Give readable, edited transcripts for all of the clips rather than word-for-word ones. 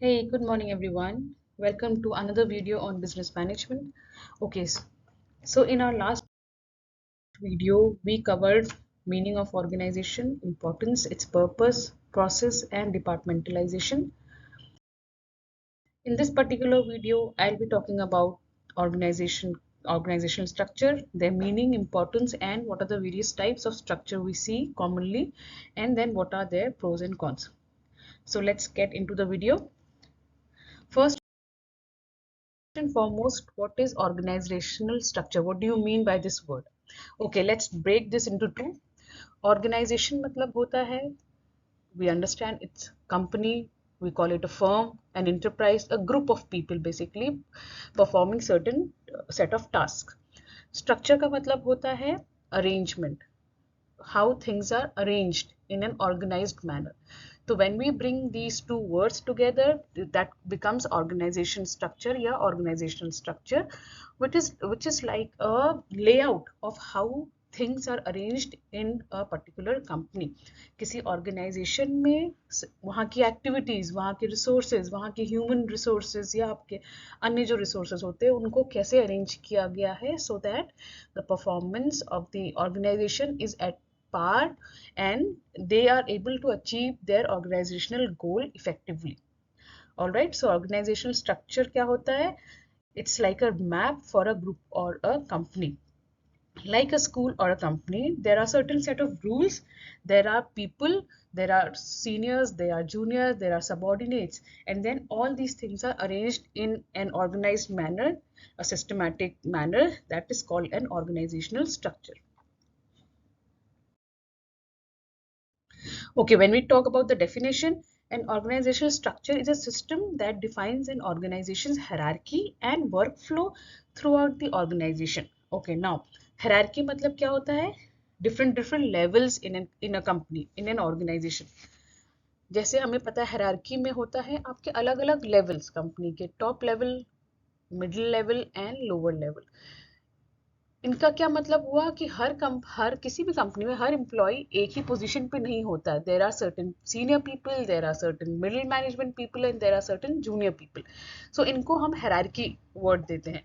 Hey, good morning everyone. Welcome to another video on business management. Okay, so in our last video, we covered meaning of organization, importance, its purpose, process, and departmentalization. In this particular video, I'll be talking about organizational structure, their meaning, importance, and what are the various types of structure we see commonly, and then what are their pros and cons. So let's get into the video. First and foremost, what is organizational structure? What do you mean by this word? Okay, let's break this into two. Organization मतलब होता है, we understand it's company, we call it a firm, an enterprise, a group of people basically performing certain set of tasks. Structure का मतलब होता है arrangement, how things are arranged in an organized manner. So when we bring these two words together, that becomes organization structure या organizational structure, which is like a layout of how things are arranged in a particular company. किसी organization में वहाँ की activities, वहाँ के resources, वहाँ के human resources या आपके अन्य जो resources होते हैं उनको कैसे arrange किया गया है so that the performance of the organization is at par and they are able to achieve their organizational goal effectively. All right, so organizational structure क्या होता है? It's like a map for a group or a company. Like a school or a company, there are certain set of rules. There are people, there are seniors, there are juniors, there are subordinates, and then all these things are arranged in an organized manner, a systematic manner that is called an organizational structure. Okay, when we talk about the definition, an organizational structure is a system that defines an organization's hierarchy and workflow throughout the organization. Okay, now hierarchy मतलब क्या होता है? Different levels in a company, in an organization. जैसे हमें पता है hierarchy में होता है आपके अलग अलग लेवल्स कंपनी के top level middle level and lower level इनका क्या मतलब हुआ कि हर किसी भी कंपनी में हर एम्प्लॉय एक ही पोजीशन पे नहीं होता है there are certain senior people there are certain middle management people and there are certain junior people so इनको हम हायरार्की वर्ड देते हैं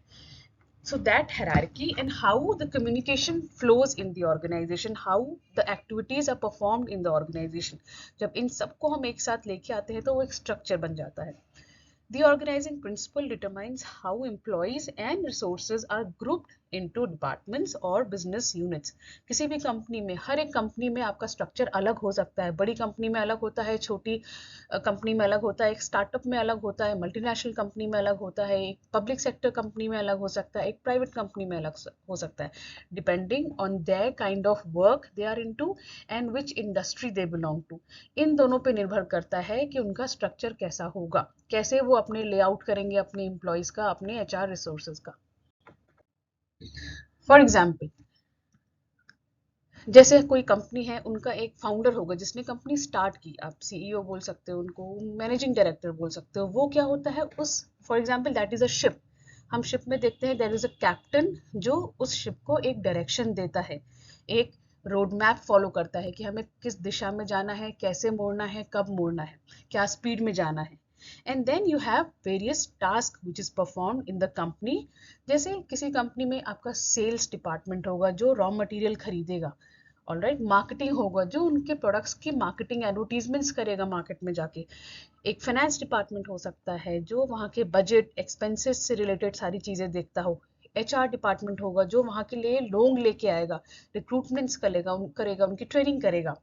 so that hierarchy and how the communication flows in the organization, how the activities are performed in the organization, जब इन सबको हम एक साथ लेके आते हैं तो वो एक स्ट्रक्चर बन जाता है. The organizing principle determines how employees and resources are grouped into departments or business units. किसी भी कंपनी में हर एक कंपनी में आपका स्ट्रक्चर अलग हो सकता है. बड़ी कंपनी में अलग होता है, छोटी कंपनी में अलग होता है, एक स्टार्टअप में अलग होता है, मल्टीनेशनल कंपनी में अलग होता है, एक पब्लिक सेक्टर कंपनी में अलग हो सकता है, एक प्राइवेट कंपनी में अलग हो सकता है, depending on their kind of work they are into and which industry they belong to. इन दोनों पे निर्भर करता है कि उनका स्ट्रक्चर कैसा होगा, कैसे वो अपने लेआउट करेंगे अपने एम्प्लॉयज का, अपने एचआर रिसोर्सेज का. फॉर एग्जाम्पल, जैसे कोई कंपनी है उनका एक फाउंडर होगा जिसने कंपनी स्टार्ट की, आप सीईओ बोल सकते हो उनको, मैनेजिंग डायरेक्टर बोल सकते हो. वो क्या होता है उस, for example that is a ship. हम शिप में देखते हैं देयर इज अ कैप्टन जो उस शिप को एक डायरेक्शन देता है, एक रोड मैप फॉलो करता है कि हमें किस दिशा में जाना है, कैसे मोड़ना है, कब मोड़ना है, क्या स्पीड में जाना है. And then you have various task which is perform in the company. जैसे किसी कंपनी में आपका सेल्स डिपार्टमेंट होगा जो रॉ मटेरियल खरीदेगा, ऑल राइट, मार्केटिंग होगा जो उनके प्रोडक्ट्स की मार्केटिंग एडवर्टीजमेंट्स करेगा मार्केट में जाके, एक फाइनेंस डिपार्टमेंट हो सकता है जो वहाँ के बजट एक्सपेंसेस से रिलेटेड सारी चीज़ें देखता हो, एचआर डिपार्टमेंट होगा जो वहाँ के लिए लोग लेके आएगा, रिक्रूटमेंट्स करेगा, उनकी ट्रेनिंग करेगा.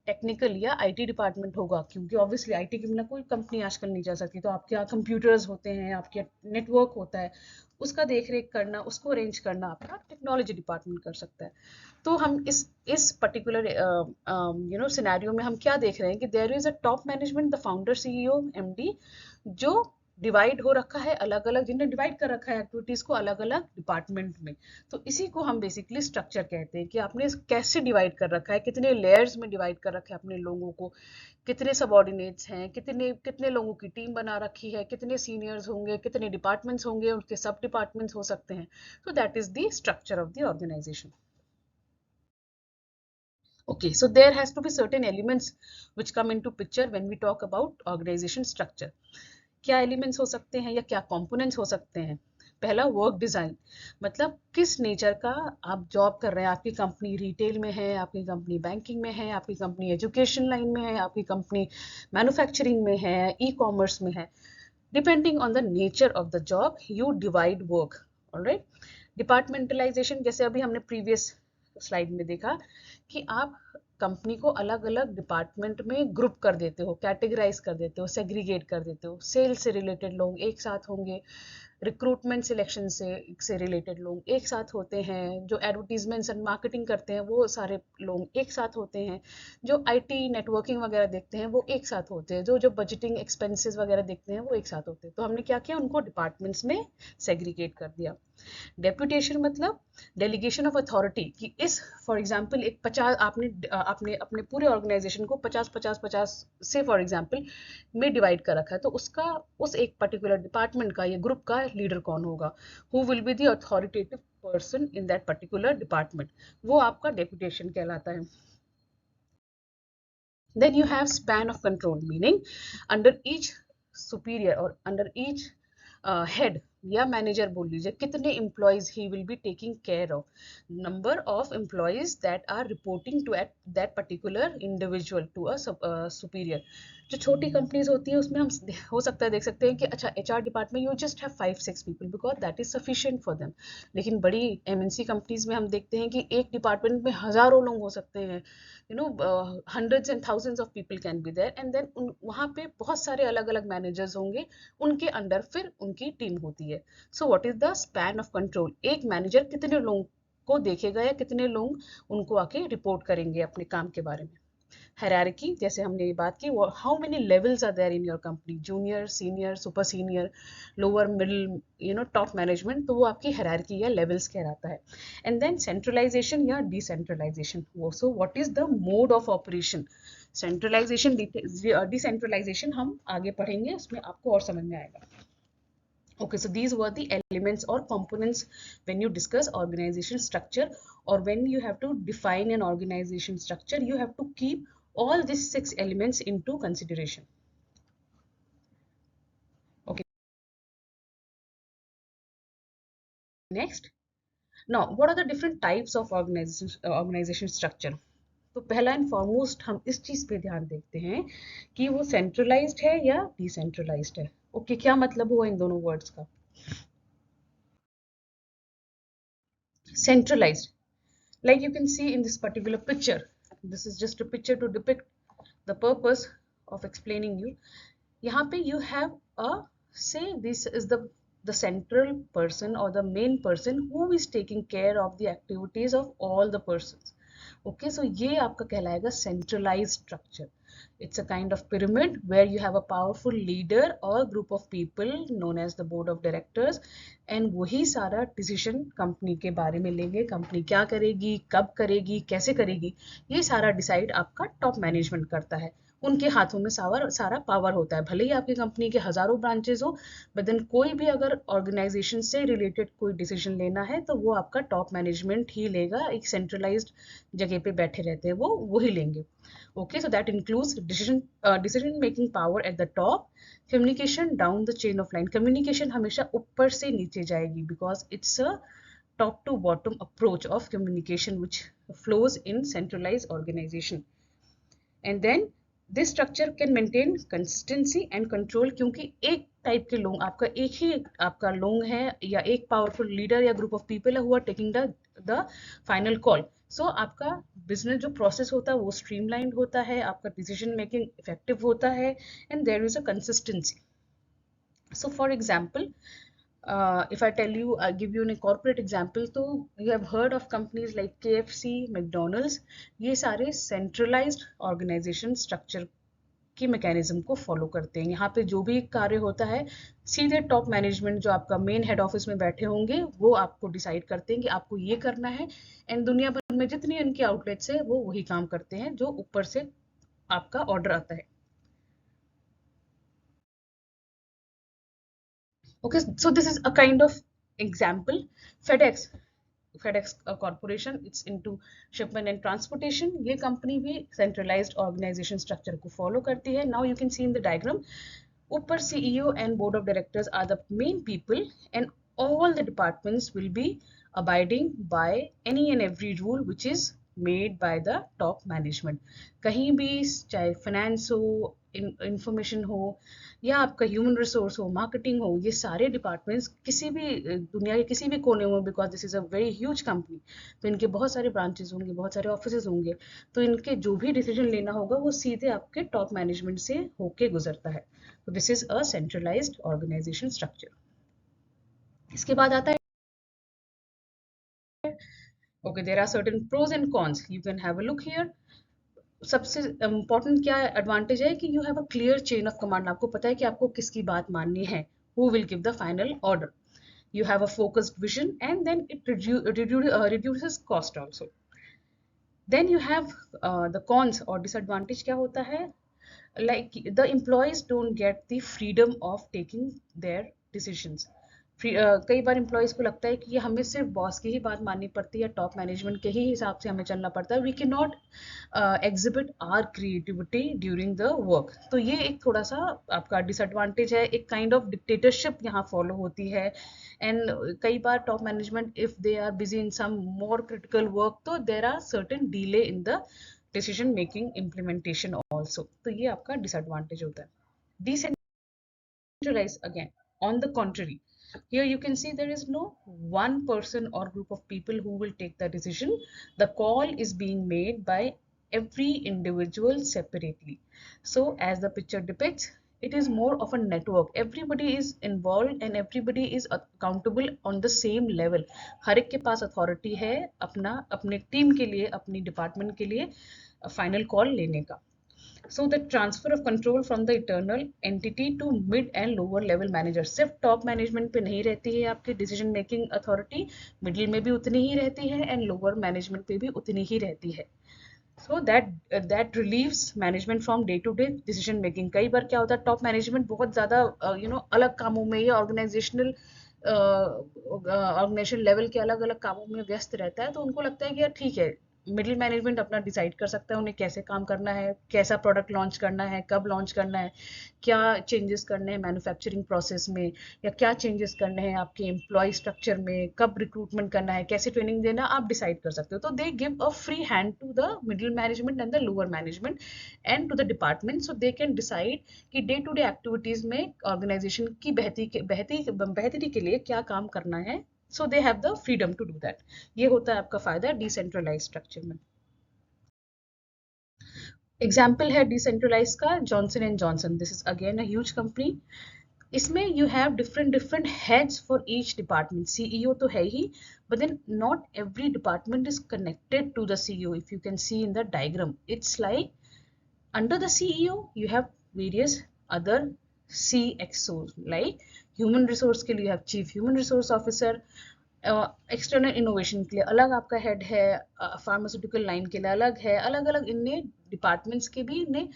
टेक्निकल या आईटी डिपार्टमेंट होगा क्योंकि ऑब्वियसली आईटी के बिना कोई कंपनी आजकल नहीं जा सकती, तो आपके यहाँ कंप्यूटर्स होते हैं, आपके नेटवर्क होता है, उसका देख रेख करना, उसको अरेंज करना आपका टेक्नोलॉजी डिपार्टमेंट कर सकता है. तो हम इस पर्टिकुलर सिनेरियो में हम क्या देख रहे हैं कि there is a top management, the founder CEO MD, जो डिवाइड हो रखा है अलग अलग, जिन्हें डिवाइड कर रखा है एक्टिविटीज को अलग अलग डिपार्टमेंट में. तो इसी को हम बेसिकली स्ट्रक्चर कहते हैं कि आपने कैसे डिवाइड कर रखा है, कितने लेयर्स में डिवाइड कर रखा है अपने लोगों को, कितने सबऑर्डिनेट्स हैं, कितने कितने लोगों की टीम बना रखी है, कितने सीनियर्स होंगे, कितने डिपार्टमेंट्स होंगे, उनके सब डिपार्टमेंट्स हो सकते हैं. तो that is the structure of the organization. Okay, so there has to be certain elements which come into picture when we talk about organization structure. क्या एलिमेंट्स हो सकते हैं या क्या कंपोनेंट्स हो सकते हैं? पहला वर्क डिजाइन, मतलब किस नेचर का आप जॉब कर रहे हैं, आपकी कंपनी रिटेल में है, आपकी कंपनी बैंकिंग में है, आपकी कंपनी एजुकेशन लाइन में है, आपकी कंपनी मैन्युफैक्चरिंग में है, ई कॉमर्स में है। Depending on the nature of the job you divide work. Alright, departmentalisation, जैसे अभी हमने प्रीवियस स्लाइड में देखा कि आप कंपनी को अलग अलग डिपार्टमेंट में ग्रुप कर देते हो, कैटेगराइज कर देते हो, सेग्रीगेट कर देते हो। सेल्स से रिलेटेड लोग एक साथ होंगे, रिक्रूटमेंट सिलेक्शन से रिलेटेड लोग एक साथ होते हैं, जो एडवर्टीजमेंट्स एंड मार्केटिंग करते हैं वो सारे लोग एक साथ होते हैं, जो आईटी नेटवर्किंग वगैरह देखते हैं वो एक साथ होते हैं, जो जो बजटिंग एक्सपेंसेस वगैरह देखते हैं वो एक साथ होते हैं। तो हमने क्या किया, उनको डिपार्टमेंट्स में सेग्रीगेट कर दिया। डेप्यूटेशन मतलब डेलीगेशन ऑफ अथॉरिटी, कि इस फॉर एग्जांपल एक 50 आपने आपने अपने पूरे ऑर्गेनाइजेशन को 50 50 50 से फॉर एग्जांपल में डिवाइड कर रखा है, तो उसका उस एक पर्टिकुलर डिपार्टमेंट का या ग्रुप का लीडर कौन होगा, who will be the authoritative person in that particular department, वो आपका डेप्यूटेशन कहलाता है। Then you have span of control, meaning under each superior or under each head या मैनेजर बोल लीजिए, कितने employees he will be taking care of, number of employees that are reporting to at that particular individual to a superior. जो छोटी companies होती है उसमें हम हो सकता है देख सकते हैं कि अच्छा HR department you just have 5 6 people because that is sufficient for them. लेकिन बड़ी एमएनसी कंपनीज में हम देखते हैं कि एक डिपार्टमेंट में हजारों लोग हो सकते हैं, you know hundreds and thousands of people can be there, and then वहाँ पे बहुत सारे अलग अलग मैनेजर्स होंगे, उनके अंडर फिर उनकी टीम होती है। सो what is the span of control, एक मैनेजर कितने लोगों को देखेगा या कितने लोग उनको आके रिपोर्ट करेंगे अपने काम के बारे में। हायरार्की, जैसे हमने ये बात की, how many levels are there in your company, junior, senior, super senior, lower, middle, top management, तो वो आपकी हायरार्की या लेवल्स कहलाता है। एंड देन सेंट्रलाइजेशन या decentralization, so what is the mode of operation. Centralization, decentralization हम आगे पढ़ेंगे, उसमें आपको और समझ में आएगा। Okay, so these were the elements or components when you discuss organization structure, or when you have to define an organization structure, you have to keep all these 6 elements into consideration. Okay, next, now what are the different types of organization structure? तो पहला and foremost हम इस चीज पे ध्यान देखते हैं कि वो सेंट्रलाइज्ड है या डिसेंट्रलाइज्ड है। ओके, क्या मतलब हुआ इन दोनों वर्ड्स का? Centralized, like you can see in this particular picture, this is just a picture to depict the purpose of explaining you. यहाँ पे you have a, say this is the central person or the main person who is taking care of the activities of all the persons. Okay, so ये आपका कहलाएगा centralized structure. It's a kind of pyramid where you have a powerful leader or group of people known as the board of directors, and वही सारा decision company के बारे में लेंगे, company क्या करेगी, कब करेगी, कैसे करेगी, ये सारा डिसाइड आपका टॉप मैनेजमेंट करता है। उनके हाथों में सारा पावर होता है, भले ही आपकी कंपनी के हजारों ब्रांचेस हो, बट देन कोई भी अगर ऑर्गेनाइजेशन से रिलेटेड कोई डिसीजन लेना है तो वो आपका टॉप मैनेजमेंट ही लेगा, एक सेंट्रलाइज्ड जगह पे बैठे रहते हैं वो वही लेंगे। Okay, so that includes decision making power at the top, communication down the chain of line, communication हमेशा ऊपर से नीचे जाएगी because it's a top to bottom approach of communication which flows in centralized organization. And then this structure can maintain consistency and control, क्योंकि एक type के लोग, आपका एक ही आपका लोग है या एक पावरफुल लीडर या ग्रुप ऑफ पीपल है who are taking the final call. So आपका बिजनेस जो प्रोसेस होता है वो स्ट्रीमलाइंड होता है, आपका डिसीजन मेकिंग इफेक्टिव होता है, and there is a consistency. So for example, if I tell you, I give you a corporate example, तो you have heard of companies like KFC, McDonald's, ये सारे centralized organization structure की mechanism को follow करते हैं। यहाँ पे जो भी कार्य होता है सीधे टॉप मैनेजमेंट जो आपका मेन हेड ऑफिस में बैठे होंगे वो आपको डिसाइड करते हैं कि आपको ये करना है, एंड दुनिया भर में जितनी उनकी आउटलेट्स है वो वही काम करते हैं जो ऊपर से आपका ऑर्डर आता है। Okay, so this is a kind of example. FedEx corporation, it's into shipment and transportation, ये company भी centralized organization structure को follow करती है। Now you can see in the diagram, ऊपर CEO and board of directors are the main people, and all the departments will be abiding by any and every rule which is made by the top management. कहीं भी चाहे finance हो, information हो, या आपका human resource हो, marketing हो, ये सारे डिपार्टमेंट्स किसी भी दुनिया के किसी भी कोने में, because this is a very huge company, तो इनके बहुत सारे ब्रांचेस होंगे, बहुत सारे ऑफिसेज होंगे, तो इनके जो भी डिसीजन लेना होगा वो सीधे आपके टॉप मैनेजमेंट से होके गुजरता है. तो this is a centralized organization structure. इसके बाद आता है, okay, there are certain pros and cons, you can have a look here. सबसे इम्पोर्टेंट क्या एडवांटेज है कि you have a clear chain of command. आपको पता है कि आपको किसकी बात माननी है, who will give the final order. You have a focused vision, and then it reduces cost also. Then you have the cons or disadvantage. क्या होता है, like the employees don't get the freedom of taking their decisions. कई बार employees को लगता है कि ये हमें सिर्फ बॉस की ही बात माननी पड़ती है, टॉप मैनेजमेंट के ही हिसाब से हमें चलना पड़ता है. We can not exhibit our creativity during the work. तो ये एक थोड़ा सा आपका डिसएडवांटेज है. एक काइंड ऑफ डिक्टेटरशिप यहाँ फॉलो होती है. एंड कई बार top management, if they are busy in some more critical work, तो there are certain delay in the decision making implementation also. तो ये आपका डिसएडवांटेज होता है. Decentralized again, on the contrary, here you can see there is no one person or group of people who will take the decision. The call is being made by every individual separately. So as the picture depicts, it is more of a network. Everybody is involved and everybody is accountable on the same level. हर एक के पास authority है अपना, अपने team के लिए, अपनी department के लिए फाइनल कॉल लेने का. So the transfer of control from the internal entity to mid and lower level managers. सिर्फ टॉप मैनेजमेंट पे नहीं रहती है आपकी डिसीजन मेकिंग अथॉरिटी, मिडिल में भी उतनी ही रहती है एंड लोअर मैनेजमेंट पे भी उतनी ही रहती है. So that relieves management from day to day decision making. कई बार क्या होता है, टॉप मैनेजमेंट बहुत ज़्यादा अलग कामों में या ऑर्गेनाइजेशन लेवल के अलग अलग कामों में व्यस्त रहता है, तो उनको लगता है कि यार ठीक है, मिडिल मैनेजमेंट अपना डिसाइड कर सकता है उन्हें कैसे काम करना है, कैसा प्रोडक्ट लॉन्च करना है, कब लॉन्च करना है, क्या चेंजेस करने हैं मैन्युफैक्चरिंग प्रोसेस में, या क्या चेंजेस करने हैं आपके एम्प्लॉय स्ट्रक्चर में, कब रिक्रूटमेंट करना है, कैसे ट्रेनिंग देना, आप डिसाइड कर सकते हो. तो they give a free hand to the middle management and the lower management and to the department, so they can decide कि डे टू डे एक्टिविटीज में ऑर्गेनाइजेशन की बेहतरी के लिए क्या काम करना है. So they have the freedom to do that. ये होता है आपका फायदा decentralized structure में. एग्जाम्पल है डिसेंट्रलाइज का, Johnson and Johnson. This is again a huge company. इसमें you have different heads for each department. CEO तो है ही, but then not every department is connected to the CEO. If you can see in the diagram, it's like under the CEO you have various other CXOs, like human resource के लिए you have chief human resource officer, external innovation के लिए अलग आपका head है, pharmaceutical line के लिए अलग है, अलग अलग इनने डिपार्टमेंट्स के भी इनने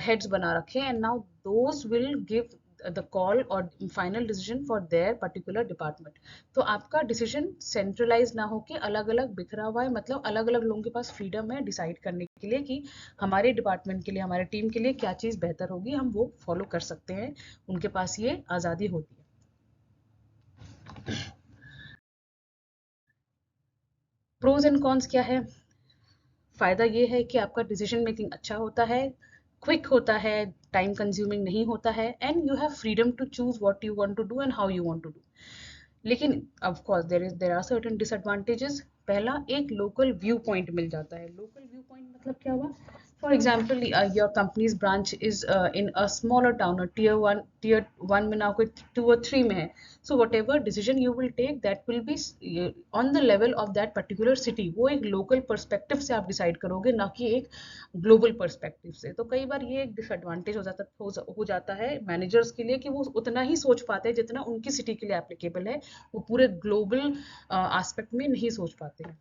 हेड्स बना रखे हैं. And now those will give the call और final decision for their particular department. तो आपका डिसीजन सेंट्रलाइज ना होके अलग अलग बिखरा हुआ है, मतलब अलग अलग लोगों के पास फ्रीडम है डिसाइड करने के लिए कि हमारे डिपार्टमेंट के लिए, हमारे टीम के लिए क्या चीज़ बेहतर होगी, हम वो फॉलो कर सकते हैं. उनके पास ये आज़ादी होती है. प्रोज एंड कॉन्स क्या है? फायदा ये है कि आपका डिसीजन मेकिंग अच्छा होता है, क्विक होता है, टाइम कंज्यूमिंग नहीं होता है, and you have freedom to choose what you want to do and how you want to do. लेकिन of course there are certain disadvantages. पहला, एक लोकल व्यू पॉइंट मिल जाता है. लोकल व्यू पॉइंट मतलब क्या हुआ? For example, your company's branch is in a smaller town, or tier 1 में ना, कोई 2 or 3 में है. So whatever decision you will take, that will be on the level of that particular city. वो एक local perspective से आप decide करोगे, ना कि एक global perspective से. तो कई बार ये एक disadvantage हो जाता है managers के लिए, कि वो उतना ही सोच पाते हैं जितना उनकी city के लिए applicable है, वो पूरे global aspect में नहीं सोच पाते हैं.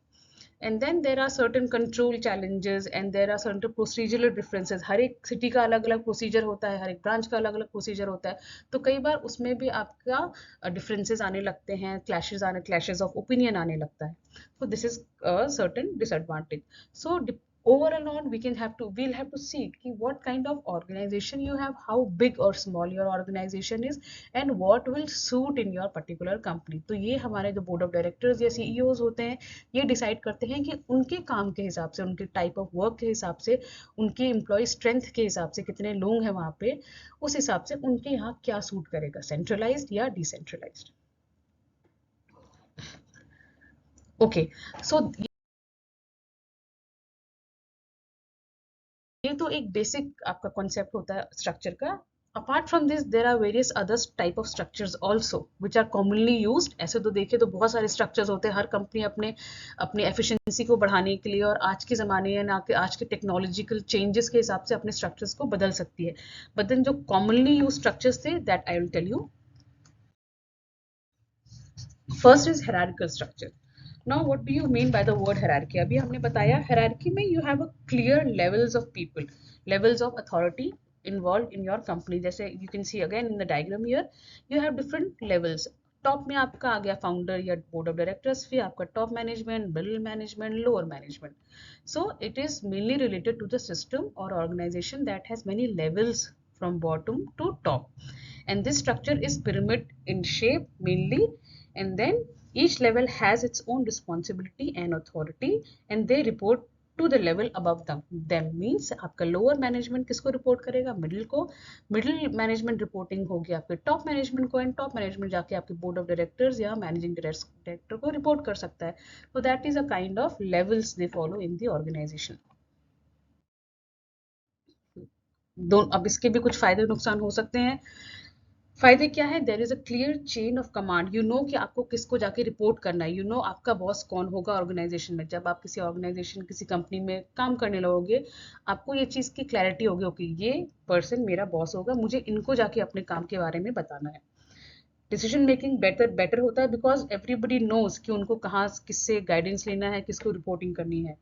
And then there are certain control challenges and there are certain procedural differences. हर एक सिटी का अलग अलग प्रोसीजर होता है, हर एक ब्रांच का अलग अलग प्रोसीजर होता है, तो कई बार उसमें भी आपका डिफरेंसेस आने लगते हैं, क्लैशेस ऑफ ओपिनियन आने लगता है. So this is a certain disadvantage. So overall on we'll have to see कि what kind of organization you have, how big or small your organization is, and what will suit in your particular company. तो ये हमारे जो board of directors या CEOs होते हैं ये decide करते हैं कि उनके काम के हिसाब से, उनके टाइप ऑफ वर्क के हिसाब से, उनके एम्प्लॉय स्ट्रेंथ के हिसाब से, कितने लोग हैं वहाँ पे, उस हिसाब से उनके यहाँ क्या सूट करेगा, सेंट्रलाइज्ड या डिसेंट्रलाइज्ड. ओके, सो ये तो एक बेसिक आपका कॉन्सेप्ट होता है स्ट्रक्चर का. Apart from this there are various others type of structures also which are commonly used. ऐसे तो देखे तो बहुत सारे स्ट्रक्चर्स होते हैं. हर कंपनी अपने अपने एफिशिएंसी को बढ़ाने के लिए और आज के ज़माने या ना आज के टेक्नोलॉजिकल चेंजेस के हिसाब से अपने स्ट्रक्चर्स को बदल सकती है. बट देन जो कॉमनली यूज स्ट्रक्चर्स थे that I will tell you. First is hierarchical structure. Now what do you mean by the word hierarchy? अभी हमने बताया hierarchy में you have a clear levels of people, levels of authority involved in your company. जैसे you can see again in the diagram here, you have different levels. Top में आपका आ गया founder या board of directors, फिर आपका top management, middle management, lower management. So it is mainly related to the system और organisation that has many levels from bottom to top, and this structure is pyramid in shape mainly, and then each level has its own responsibility and authority, and they report to the level above them. Means आपका lower management किसको report करेगा, middle को, middle management reporting होगी आपके top management को, and top management जाके आपके board of directors या managing director को report कर सकता है. So that is a kind of levels they follow in the organization. अब इसके भी कुछ फायदे नुकसान हो सकते हैं. फायदे क्या है, there is a clear chain of command. You know कि आपको किसको जाके रिपोर्ट करना है. यू नो आपका बॉस कौन होगा ऑर्गेनाइजेशन में. जब आप किसी ऑर्गेनाइजेशन किसी कंपनी में काम करने लगोगे आपको ये चीज़ की क्लैरिटी होगी, ओके ये पर्सन मेरा बॉस होगा, मुझे इनको जाके अपने काम के बारे में बताना है. डिसीजन मेकिंग बेटर होता है बिकॉज एवरीबडी नोज कि उनको कहाँ किससे गाइडेंस लेना है, किसको रिपोर्टिंग करनी है.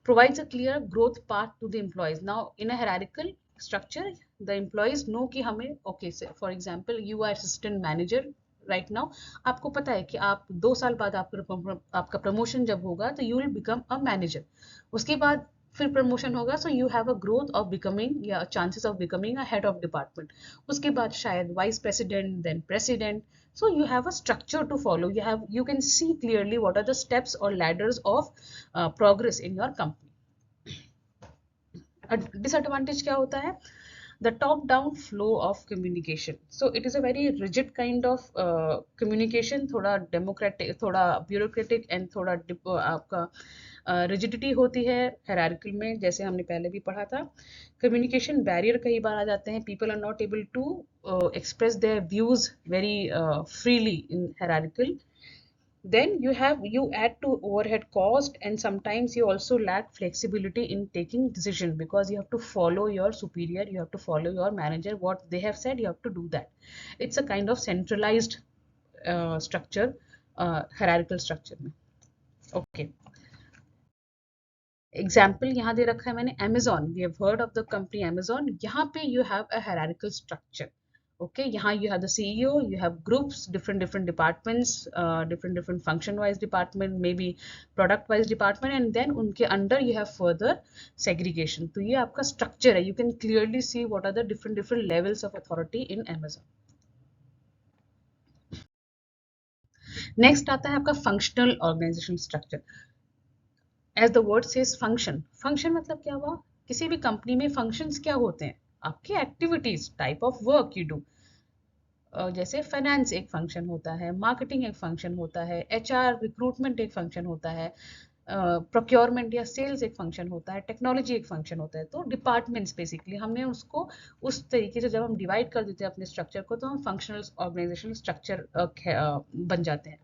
Provides a clear growth path to the employees. Now, in a hierarchical structure, the employees know कि हमें, okay, so for example, you are assistant manager right now. आपको पता है कि आप 2 साल बाद आपका प्रमोशन जब होगा तो you will become a manager. उसके बाद फिर प्रमोशन होगा, so you have a growth of becoming या chances of becoming a head of department. उसके बाद शायद vice president, then president. So you have a structure to follow. You can see clearly what are the steps or ladders of progress in your company. Disadvantage क्या होता है, the top down flow of communication. So it is a very rigid kind of communication, थोड़ा democratic, थोड़ा bureaucratic and थोड़ा आपका rigidity होती है hierarchy में, जैसे हमने पहले भी पढ़ा था. कम्युनिकेशन बैरियर कई बार आ जाते हैं. People are not able to express their views very freely in hierarchical. Then you add to overhead cost, and sometimes you also lack flexibility in taking decision because you have to follow your superior, you have to follow your manager, what they have said you have to do that. It's a kind of centralized structure, hierarchical structure में. Okay, example यहाँ दे रखा है मैंने, Amazon. We have heard of the company Amazon. यहाँ पे you have a hierarchical structure. Okay, यहाँ you have the CEO, you have groups, different departments, different function wise department, maybe product wise department, and then उनके under you have further segregation. तो ये आपका structure है. You can clearly see what are the different levels of authority in Amazon. Next आता है आपका functional organization structure. As the word says function. Function मतलब क्या हुआ, किसी भी कंपनी में फंक्शंस क्या होते हैं, आपके activities, type of work you do. जैसे फाइनेंस एक फंक्शन होता है, मार्केटिंग एक फंक्शन होता है, एचआर रिक्रूटमेंट एक फंक्शन होता है, प्रोक्योरमेंट या सेल्स एक फंक्शन होता है, टेक्नोलॉजी एक फंक्शन होता है. तो डिपार्टमेंट्स बेसिकली हमने उसको उस तरीके से जब हम डिवाइड कर देते हैं अपने स्ट्रक्चर को तो हम फंक्शनल ऑर्गेनाइजेशनल स्ट्रक्चर बन जाते हैं.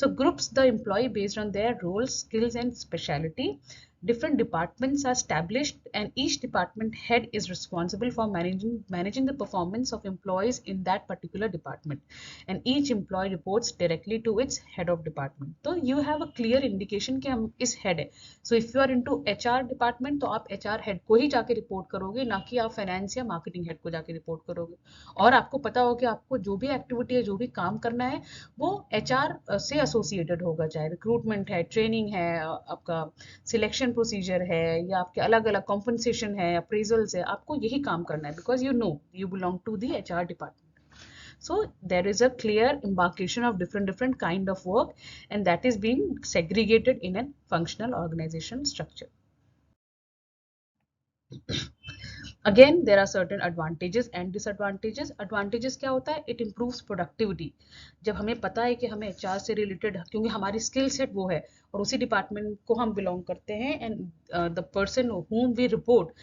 So groups the employ based on their role, skills and speciality. different departments are established and each department head is responsible for managing the performance of employees in that particular department, and each employee reports directly to its head of department. तो you have a clear indication कि हम इस head है. So if you are into HR department तो आप HR head को ही जाके report करोगे, ना कि आप फाइनेंस या मार्केटिंग हेड को जाके रिपोर्ट करोगे. और आपको पता हो कि आपको जो भी एक्टिविटी है, जो भी काम करना है, वो HR से एसोसिएटेड होगा, चाहे रिक्रूटमेंट है, ट्रेनिंग है, आपका सिलेक्शन प्रोसीजर है, या आपके अलग अलग कॉम्पनसेशन है, अप्रेजल्स है, आपको यही काम करना है because you know you belong to the HR department. So there is a clear embarkation of different kind of work, and that is being segregated in a functional organization structure. Again, there are certain advantages and disadvantages. Advantages क्या होता है? It improves productivity. जब हमें पता है कि हमें HR से related, क्योंकि हमारी skill set वो है और उसी department को हम belong करते हैं, and the person whom we report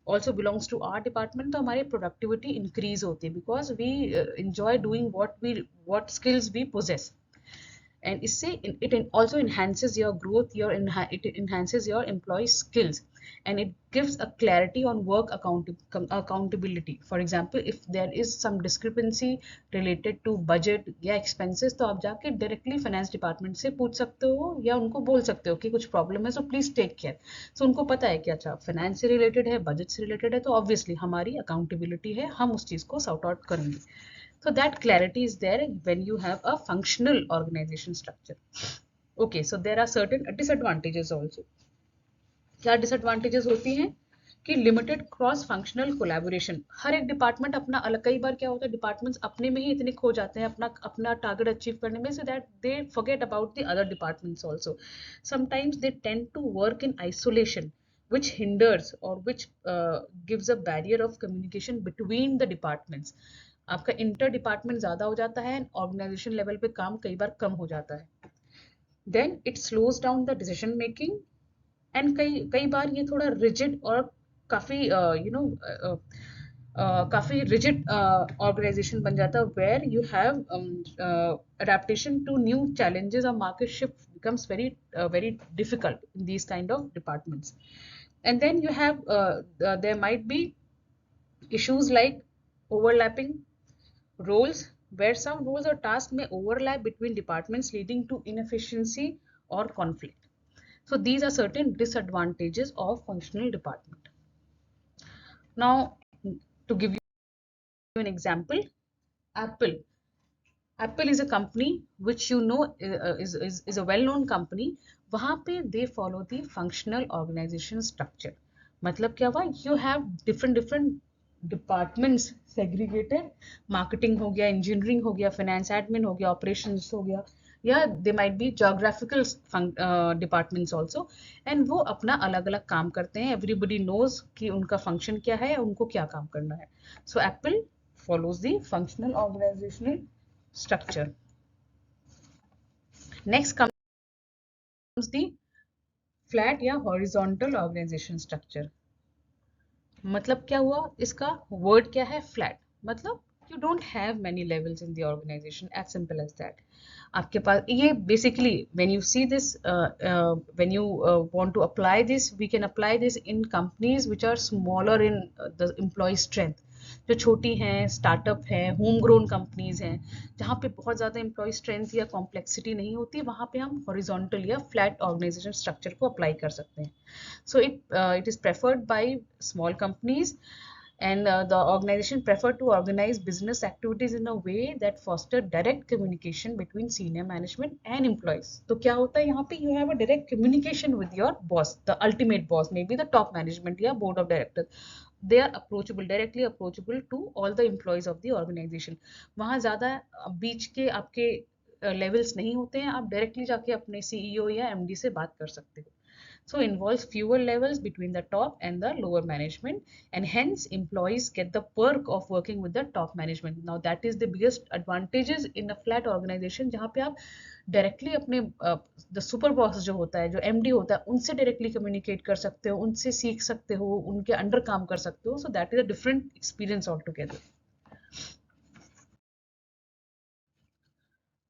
also belongs to our department, तो हमारी productivity increase होती है because we enjoy doing what skills we possess. And it also enhances your growth, it enhances your employee skills, and it gives a clarity on work accountability. For example, if there is some discrepancy related to budget या expenses, तो आप जाके directly finance department से पूछ सकते हो या उनको बोल सकते हो कि कुछ problem है, so please take care. So उनको पता है कि अच्छा finance से related है, budget से related है, तो obviously हमारी accountability है, हम उस चीज को sort out करेंगे. So that clarity is there when you have a functional organization structure. Okay, so there are certain disadvantages also. क्या disadvantages होती हैं? कि लिमिटेड क्रॉस फंक्शनल कोलैबोरेशन. हर एक डिपार्टमेंट अपना अलग, कई बार क्या होता है डिपार्टमेंट्स अपने में ही इतने खो जाते हैं अपना टारगेट अचीव करने में, so that they forget about the other departments also. Sometimes they tend to work in isolation which hinders or which gives a barrier of communication between the departments. आपका इंटर डिपार्टमेंट ज्यादा हो जाता है, organisation level पे काम कई बार कम हो जाता है. Then it slows down the decision making, and कई बार ये थोड़ा रिजिड और काफी काफी रिजिड ऑर्गेनाइजेशन बन जाता है, where you have adaptation to new challenges or market shift becomes very difficult in these kind of departments. And then you have there might be issues like overlapping roles, where some roles or tasks may overlap between departments, leading to inefficiency or conflict. So these are certain disadvantages of functional department. Now, to give you an example, Apple. Apple is a company which you know is a well-known company. वहाँ पे they follow the functional organization structure. मतलब क्या हुआ? You have different departments segregated. Marketing हो गया, engineering हो गया, finance admin हो गया, operations हो गया, या they might be geographical departments also, and वो अपना अलग अलग काम करते हैं. Everybody knows कि उनका function क्या है, उनको क्या काम करना है. So Apple follows the functional organizational structure. Next comes the flat या horizontal organization structure. मतलब क्या हुआ? इसका word क्या है? Flat. मतलब you don't have many levels in the organization, as simple as that. आपके पास ये basically when you see this when you want to apply this, we can apply this in companies which are smaller in the employee strength. जो छोटी हैं, startup हैं, home grown companies हैं, जहाँ पे बहुत ज़्यादा एम्प्लॉय स्ट्रेंथ या कॉम्प्लेक्सिटी नहीं होती, वहाँ पे हम हॉरिजॉन्टल या फ्लैट ऑर्गेनाइजेशन स्ट्रक्चर को अप्लाई कर सकते हैं. So it is preferred by small companies, and the organization prefer to organize business activities in a way that foster direct communication between senior management and employees. तो क्या होता है यहाँ पे? You have a direct communication with your boss, the ultimate boss, maybe the top management या board of directors. They are approachable, directly approachable to all the employees of the organization. वहाँ ज़्यादा बीच के आपके levels नहीं होते हैं, आप directly जाके अपने CEO या MD से बात कर सकते हो. So involves fewer levels between the top and the lower management, and hence employees get the perk of working with the top management. Now that is the biggest advantages in a flat organization, जहाँ पे आप directly अपने the super boss जो होता है, जो MD होता है, उनसे directly communicate कर सकते हो, उनसे सीख सकते हो, उनके under काम कर सकते हो. So that is a different experience altogether.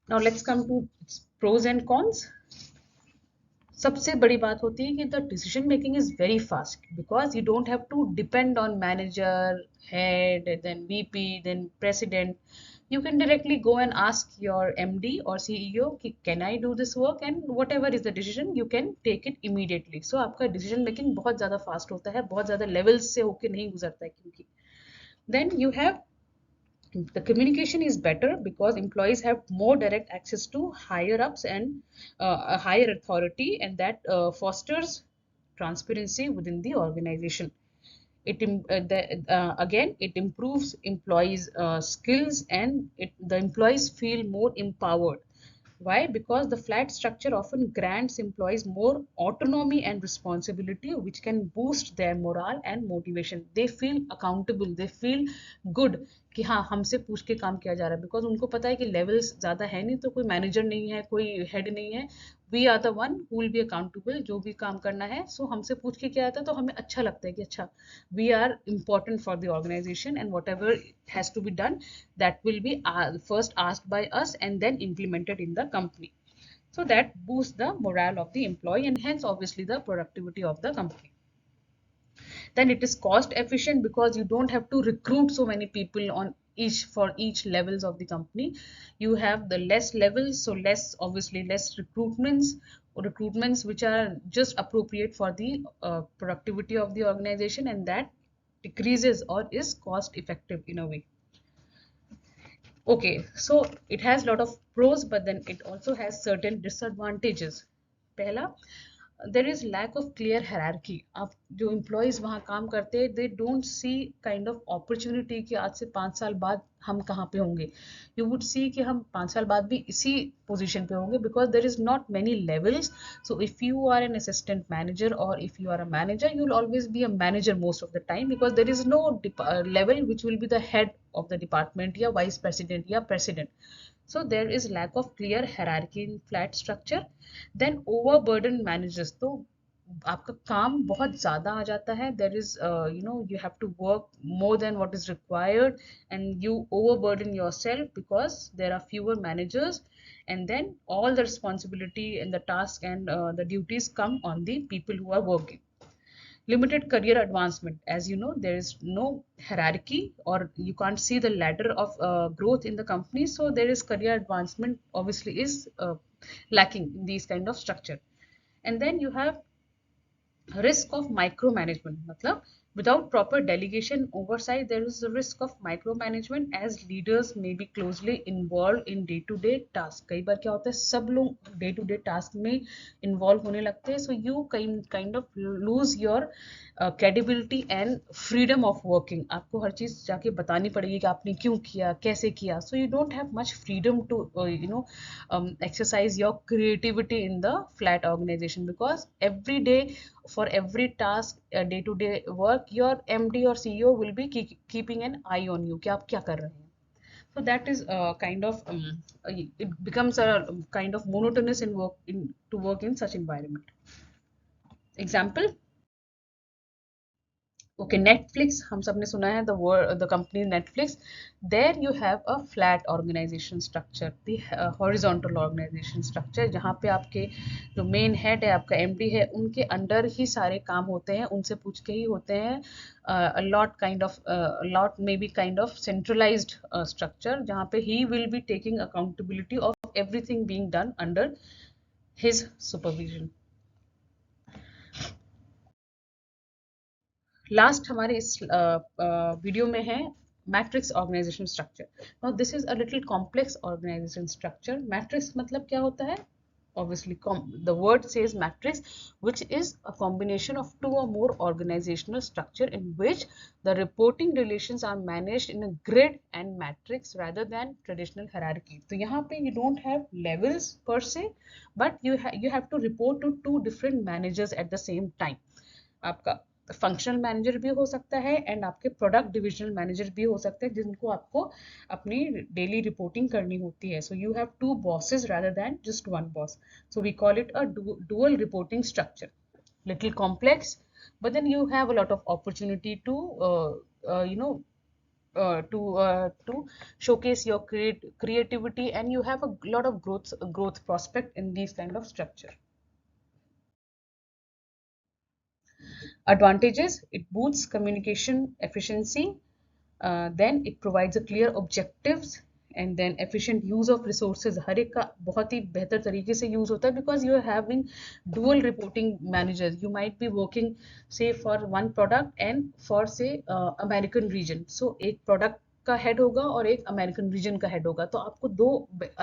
Now let's come to pros and cons. सबसे बड़ी बात होती है कि the decision making is very fast because you don't have to depend on manager, head, then VP, then president. You can directly go and ask your MD or CEO कि can I do this work, and whatever is the decision you can take it immediately. So आपका decision making बहुत ज़्यादा fast होता है, बहुत ज़्यादा levels से होके नहीं गुजरता है क्योंकि then you have the communication is better because employees have more direct access to higher ups and a higher authority, and that fosters transparency within the organization. Again, it improves employees skills, and the employees feel more empowered. Why? Because the flat structure often grants employees more autonomy and responsibility, which can boost their morale and motivation. They feel accountable, they feel good कि हाँ हमसे पूछ के काम किया जा रहा है, बिकॉज उनको पता है कि लेवल्स ज़्यादा है नहीं, तो कोई मैनेजर नहीं है, कोई हेड नहीं है. We are the one who will be accountable, जो भी काम करना है सो हमसे पूछ के किया जाता है, तो हमें अच्छा लगता है कि अच्छा we are important for the organization, and whatever has to be done, that will be first asked by us and then implemented in the company. So that boosts the morale of the employee and hence obviously the productivity of the company. Then it is cost efficient because you don't have to recruit so many people on each levels of the company. You have the less levels, so less, obviously less recruitments which are just appropriate for the productivity of the organization, and that decreases or is cost effective in a way. Okay, so it has a lot of pros, but then it also has certain disadvantages. पहला, there is lack of clear hierarchy. अब जो employees वहाँ काम करते हैं, they don't see kind of opportunity कि आज से 5 साल बाद हम कहाँ पे होंगे. You would see कि हम 5 साल बाद भी इसी position पे होंगे because there is not many levels. So if you are an assistant manager or if you are a manager, you'll always be a manager most of the time because there is no level which will be the head of the department या vice president या president. So there is lack of clear hierarchy in flat structure. Then overburden managers, तो आपका काम बहुत ज़्यादा आ जाता है. There is you have to work more than what is required, and you overburden yourself because there are fewer managers, and then all the responsibility and the task and the duties come on the people who are working. Limited career advancement, as you know, there is no hierarchy or you can't see the ladder of growth in the company, so there is career advancement obviously is lacking in these kind of structure. And then you have risk of micromanagement, matlab without proper delegation oversight there is a risk of micromanagement as leaders may be closely involved in day to day task. कई बार क्या होता है, सब लोग day to day task में involve होने लगते हैं, so you kind of lose your credibility and freedom of working. आपको हर चीज जाके बतानी पड़ेगी कि आपने क्यों किया, कैसे किया. So you don't have much freedom to exercise your creativity in the flat organization because every day for every task, day to day work, your MD or CEO will be keeping an eye on you कि आप क्या कर रहे हैं. So that is kind of it becomes a kind of monotonous in to work in such environment. Example, okay, Netflix, हम सब ने सुना है the company Netflix. There you have a flat organization structure, the horizontal organization structure, जहाँ पे आपके जो main head है, आपका MD है, उनके under ही सारे काम होते हैं, उनसे पूछ के ही होते हैं. A lot maybe kind of centralized structure, जहाँ पे he will be taking accountability of everything being done under his supervision. Last हमारे इस वीडियो में है matrix organization structure. Now this is a little complex organization structure. Matrix मतलब क्या होता है? Obviously the word says matrix, which is a combination of two or more organizational structure in which the reporting relations are managed in a grid and matrix rather than traditional hierarchy. तो यहाँ पे you don't have levels per se, but you have to report to two different managers at the same time. आपका functional manager भी हो सकता है and आपके product divisional manager भी हो सकते हैं जिनको आपको अपनी डेली रिपोर्टिंग करनी होती है. So you have two bosses rather than just one boss. So we call it a dual reporting structure. Little complex, but then you have a lot of opportunity to to showcase your creativity, and you have a lot of growth prospect in these kind of structure. Advantages: it boosts communication efficiency, then it provides a clear objectives, and then efficient use of resources. हर एक का बहुत ही बेहतर तरीके से use होता है because you are having dual reporting managers. You might be working say for one product and for say American region. So एक product का हेड होगा और एक अमेरिकन रीजन का हेड होगा, तो आपको दो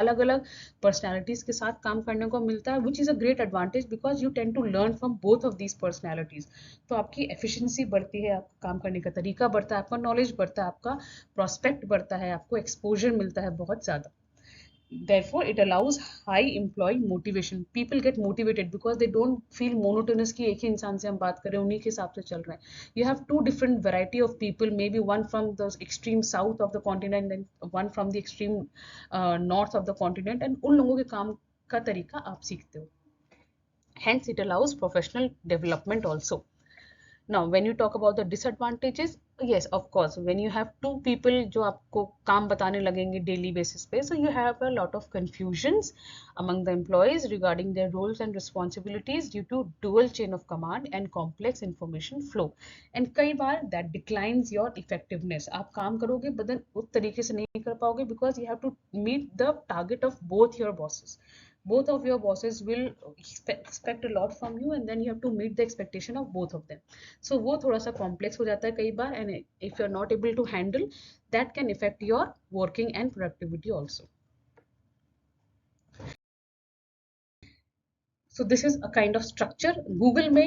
अलग अलग पर्सनालिटीज के साथ काम करने को मिलता है, which is a great advantage because you tend to learn from both of these personalities. तो आपकी एफिशिएंसी बढ़ती है, आपका काम करने का तरीका बढ़ता है, आपका नॉलेज बढ़ता है, आपका प्रोस्पेक्ट बढ़ता है, आपको एक्सपोजर मिलता है बहुत ज़्यादा. Therefore it allows high employee motivation. People get motivated because they don't feel monotonous कि एक ही इंसान से हम बात कर रहे हैं, उन्हीं के हिसाब से चल रहे हैं. You have two different variety of people, maybe one from the extreme south of the continent and one from the extreme north of the continent, and उन लोगों के काम का तरीका आप सीखते हो. Hence it allows professional development also. Now when you talk about the disadvantages, yes of course, when you have two people जो आपको काम बताने लगेंगे daily basis पे, so you have a lot of confusions among the employees regarding their roles and responsibilities due to dual chain of command and complex information flow, and कई बार that declines your effectiveness. आप काम करोगे but then उस तरीके से नहीं कर पाओगे because you have to meet the target of both your bosses. Both of your bosses will expect a lot from you and then you have to meet the expectation of both of them. So वो थोड़ा सा complex हो जाता है कई बार, and if you're not able to handle, that can affect your working and productivity also. So this is a kind of structure. Google may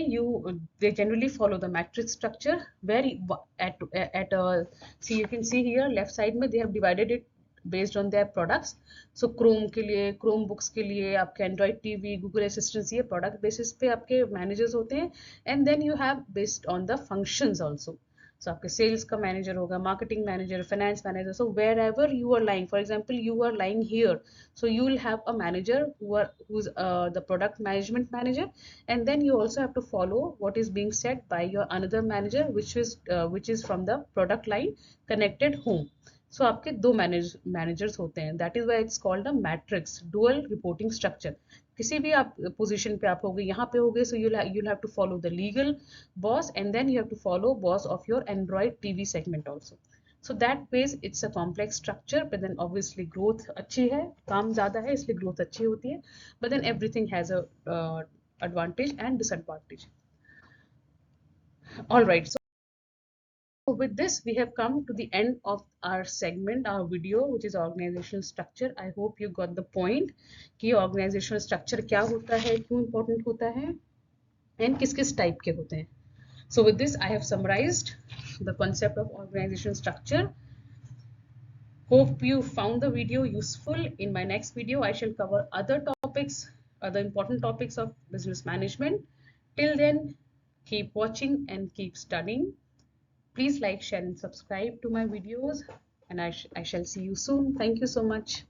they generally follow the matrix structure where see, you can see here left side में they have divided it based on their products. So Chrome के लिए, Chrome books के लिए आपके Android TV, Google Assistant, ये product basis पे आपके managers होते हैं, and then you have based on the functions also. So आपके sales का manager होगा, marketing manager, finance manager. So wherever you are lying, for example you are lying here, so you will have a manager who's the product management manager, and then you also have to follow what is being said by your another manager which is from the product line connected home. So आपके दो managers होते हैं. That is why it's called a matrix dual reporting structure. किसी भी आप position पे आप होगे, यहाँ पे होगे, so you'll have to follow the legal boss and then you have to follow boss of your Android TV segment also. So that ways it's a complex structure, but then obviously growth अच्छी है, काम ज़्यादा है इसलिए growth अच्छी होती है, but then everything has a advantage and disadvantage. All right, so with this we have come to the end of our segment, our video, which is organizational structure. I hope you got the point कि organizational structure क्या होता है, क्यों important होता है, and किस किस type के होते हैं. So with this I have summarized the concept of organizational structure. Hope you found the video useful. In my next video I shall cover other topics, other important topics of business management. Till then, keep watching and keep studying. Please like, share and subscribe to my videos, and I shall see you soon. Thank you so much.